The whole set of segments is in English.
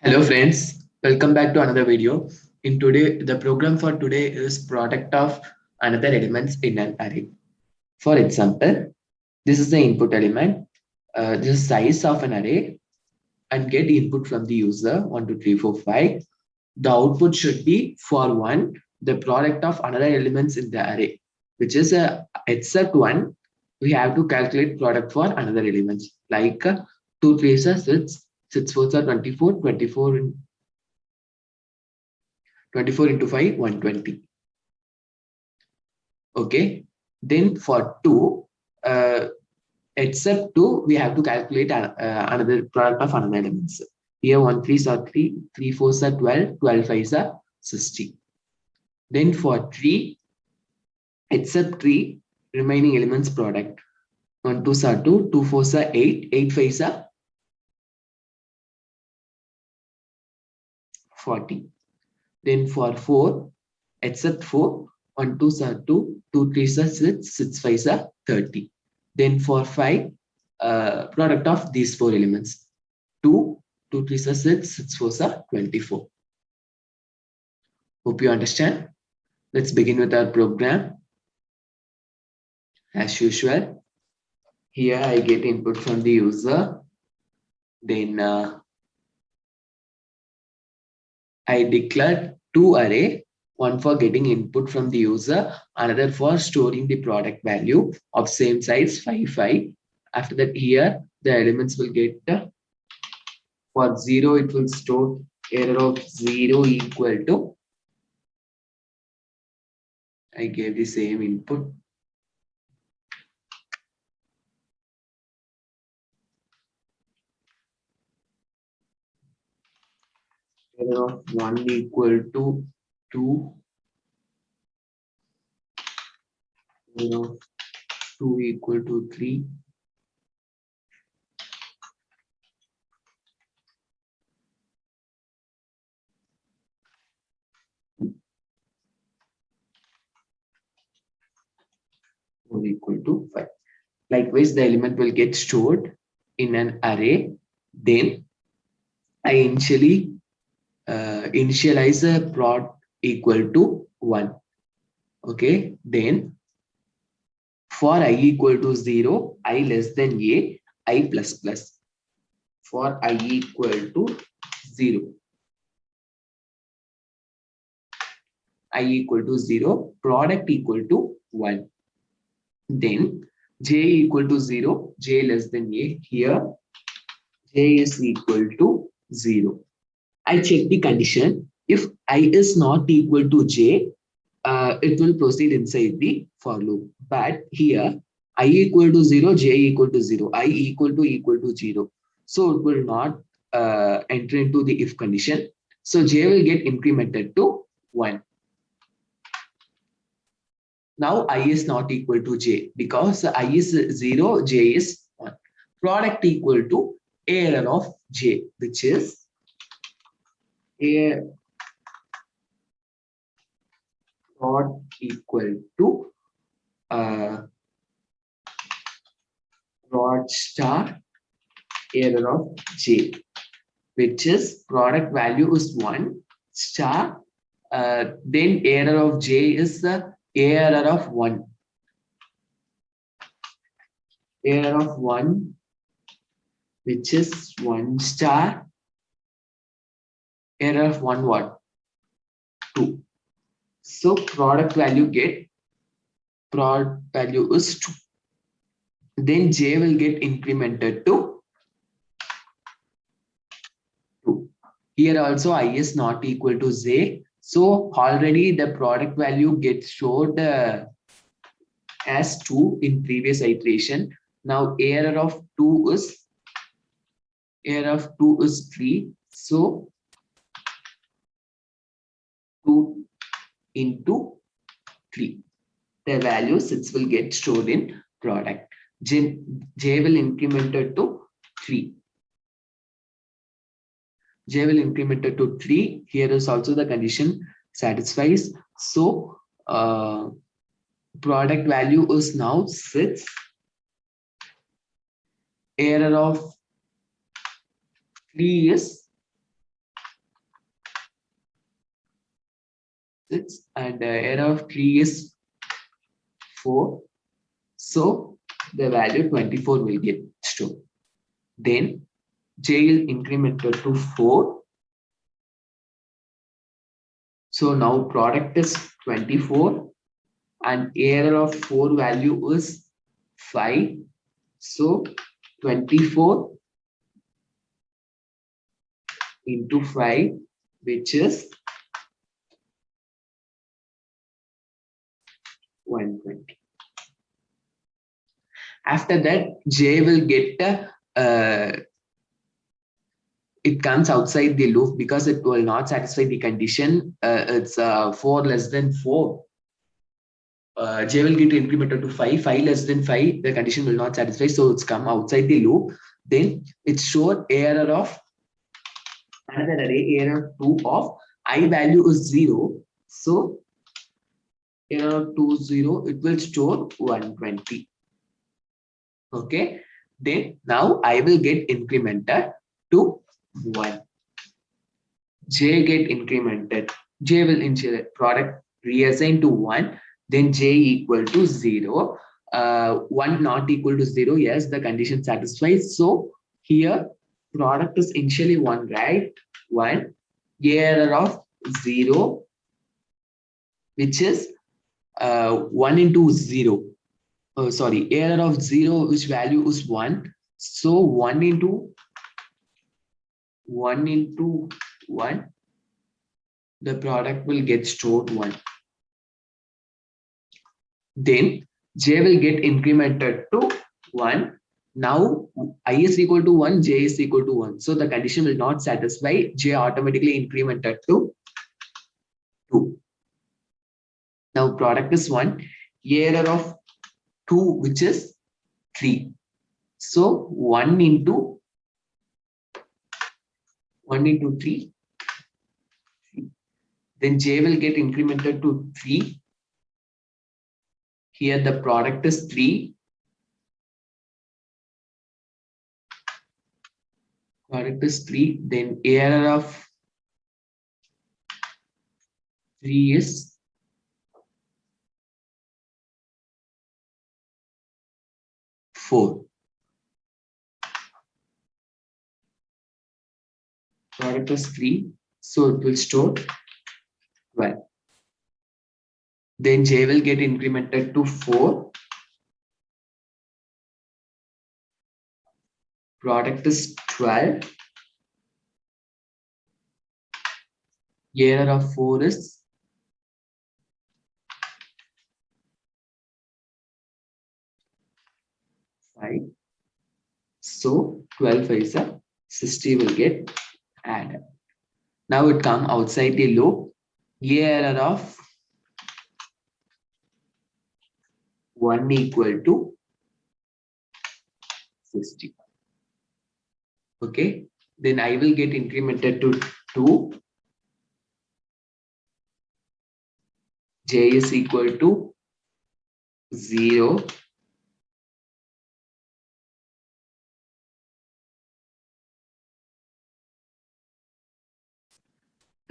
Hello friends, welcome back to another video. In today, the program for today is product of another elements in an array. For example, this is the input element, this is size of an array and get input from the user 1, 2, 3, 4, 5. The output should be for one, the product of another elements in the array, which is except one, we have to calculate product for another elements like 2 3s are 6, 6 4s are 24, 24 into 5, 120. Okay. Then for 2, uh, except 2, we have to calculate another product of another elements. Here 1 3s are 3, 3 4s are 12, 12 5s are 60. Then for 3, except 3, remaining elements product. 1 2s are 2, 2 4s are 8, 8 5s are 40. Then for 4, except 4, 1 2s are 2, 2 3s are 6, 6 5s are 30. Then for 5, product of these four elements 2, 2 3s are 6, 6 4s are 24. Hope you understand. Let's begin with our program. As usual, here I get input from the user. Then I declare two array, one for getting input from the user, another for storing the product value of same size 5 5. After that, here the elements will get for 0, it will store error of 0 equal to, I gave the same input. Error of 1 equal to 2. Error of 2 equal to 3. Equal to 5. Likewise, the element will get stored in an array. Then I initialize a prod equal to 1. Okay. Then for I equal to 0, I less than a, I plus plus. For I equal to 0, I equal to 0, product equal to 1. Then j equal to 0, j less than a. Here j is equal to 0. I check the condition. If I is not equal to j, it will proceed inside the for loop. But here I equal to 0, j equal to 0, I equal to 0. So it will not enter into the if condition. So j will get incremented to 1. Now I is not equal to j because I is 0, j is 1. Product equal to error of j, which is a prod equal to prod star error of j, which is product value is 1 star. Then error of j is the error of 1. Error of 1, which is 1 star. Error of 1 what? 2. So product value is 2. Then j will get incremented to 2. Here also I is not equal to j. So already the product value gets stored as 2 in previous iteration. Now error of 2 is 3. So 2 into 3. The value 6 will get stored in product. J will increment it to 3. J will increment it to 3. Here is also the condition satisfies. So product value is now 6. Error of 3 is 6 and error of 3 is 4. So the value 24 will get stored. Then J is incremented to 4. So now product is 24 and error of 4 value is 5. So 24 into 5, which is 120. After that, J will get it comes outside the loop because it will not satisfy the condition. It's 4 less than 4. J will get incremented to 5. 5 less than 5, the condition will not satisfy. So it's come outside the loop. Then it's shown error of another array, error 2 of I value is 0. So error of 2 0, it will store 120. Okay. Then now I will get incremented to 1. J get incremented. J will ensure product reassign to 1. Then J equal to 0. 1 not equal to 0. Yes, the condition satisfies. So here product is initially 1, right? 1. Error of 0, which is 1 into 0. Sorry, error of 0, which value is 1. So 1 into 1, the product will get stored 1. Then J will get incremented to 1. Now I is equal to 1, J is equal to 1. So the condition will not satisfy. J automatically incremented to 2. Now product is 1. Error of 2, which is 3. So 1 into 3. Then J will get incremented to 3. Here the product is 3. Product is 3. Then error of 3 is 4. Product is 3. So it will store 12. Then J will get incremented to 4. Product is 12. Error of 4 is 5. So 12 is a 60 will get added. Now it come outside the loop. Error of 1 equal to 60. Okay. Then I will get incremented to 2. J is equal to 0.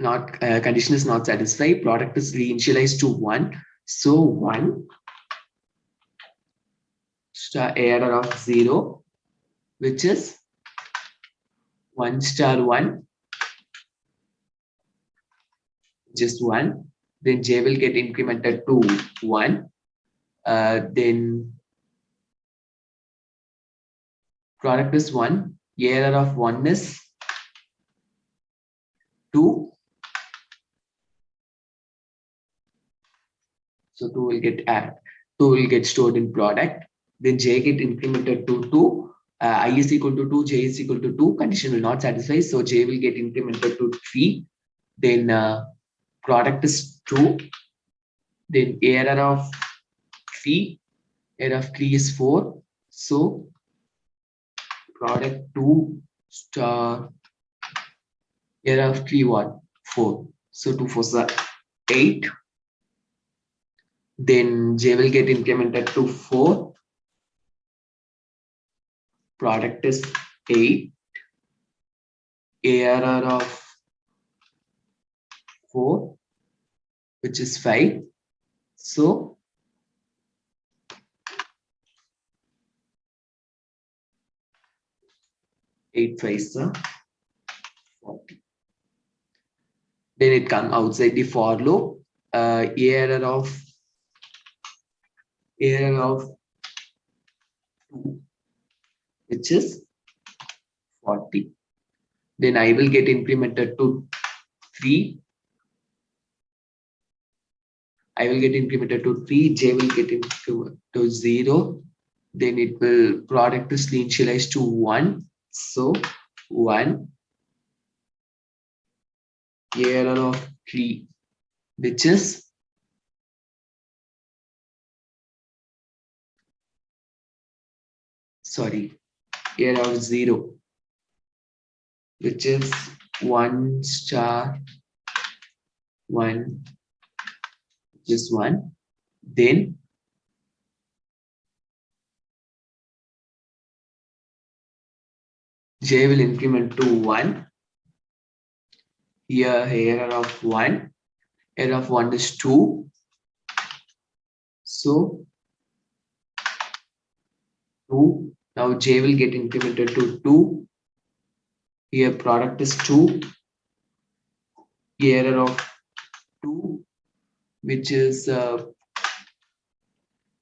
Not condition is not satisfied. Product is reinitialized to 1. So 1 star error of 0, which is 1 star 1, just 1. Then J will get incremented to 1. Then product is 1. Error of 1 is 2. So 2 will get added. 2 will get stored in product. Then J get incremented to 2. I is equal to 2, J is equal to 2. Condition will not satisfy. So J will get incremented to 3. Then product is 2. Then error of 3. Error of 3 is 4. So product 2 star error of 3 1 4. So 2 4 are 8. Then J will get incremented to 4. Product is 8. Error of 4. which is 5. So 8 5s are 40. Then it comes outside the for loop. Error of 2, which is 40. Then I will get incremented to 3. I will get incremented to 3. J will get into to 0. Then it will product is initialized to 1. So 1 error of 3, which is error of 0, which is 1 star 1, which is 1. Then J will increment to 1. Here error of 1. Error of 1 is 2. So 2. Now J will get incremented to 2. Here product is 2. Error of 2, which is error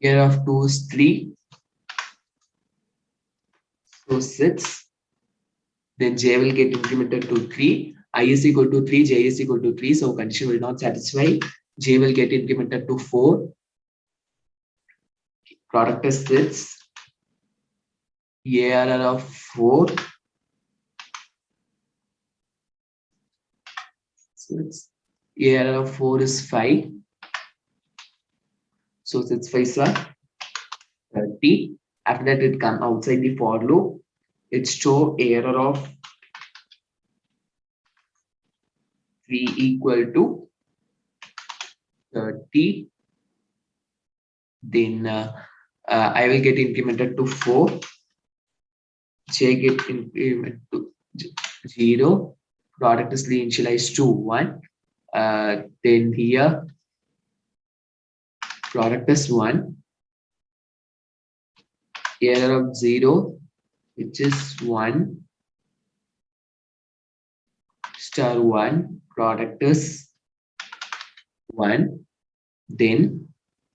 of 2 is 3. So 6. Then J will get incremented to 3. I is equal to 3, J is equal to 3. So condition will not satisfy. J will get incremented to 4. Product is 6. Error of 4. So it's error of 4 is 5. So 6 5s are 30. After that, it comes outside the for loop. It show error of 3 equal to 30. Then I will get incremented to 4. J get increment to 0. Product is initialized to 1. Then here product is 1. Error of 0, which is 1 star 1. Product is 1. Then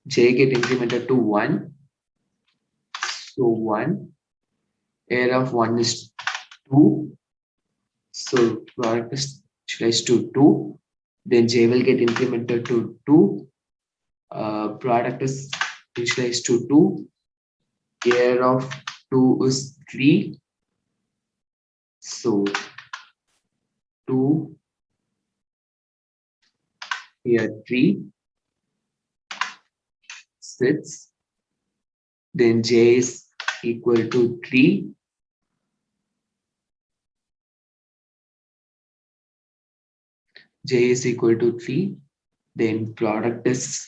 J get incremented to 1. So 1. Error of 1 is 2. So product is initialized to 2. Then J will get incremented to 2. Product is initialized to 2. Error of 2 is 3. So 2. Here 3. 6. Then J is equal to 3. J is equal to 3. Then product is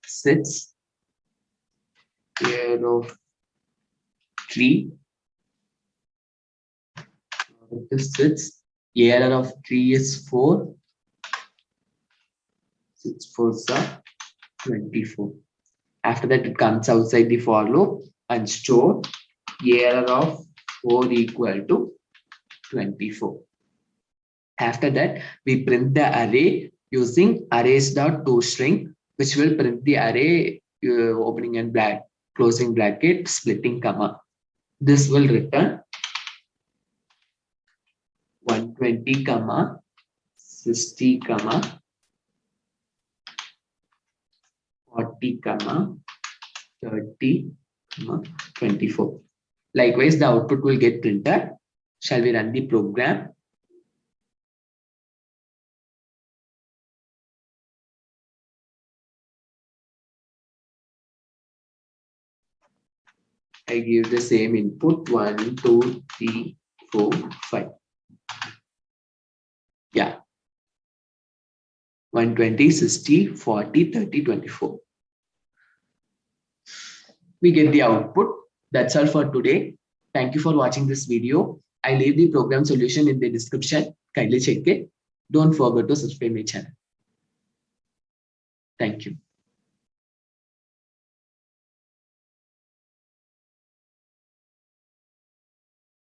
6. Error of 3. Product is 6. Error of 3 is 4. 6 4s are 24. After that, it comes outside the for loop and store error of 4 equal to 24. After that, we print the array using arrays.toString, which will print the array opening and closing bracket, splitting comma. This will return 120 comma 60 comma 40 comma 30 comma 24. Likewise, the output will get printed. Shall we run the program? I give the same input 1, 2, 3, 4, 5. Yeah. 120, 60, 40, 30, 24. We get the output. That's all for today. Thank you for watching this video. I leave the program solution in the description. Kindly check it. Don't forget to subscribe my channel. Thank you.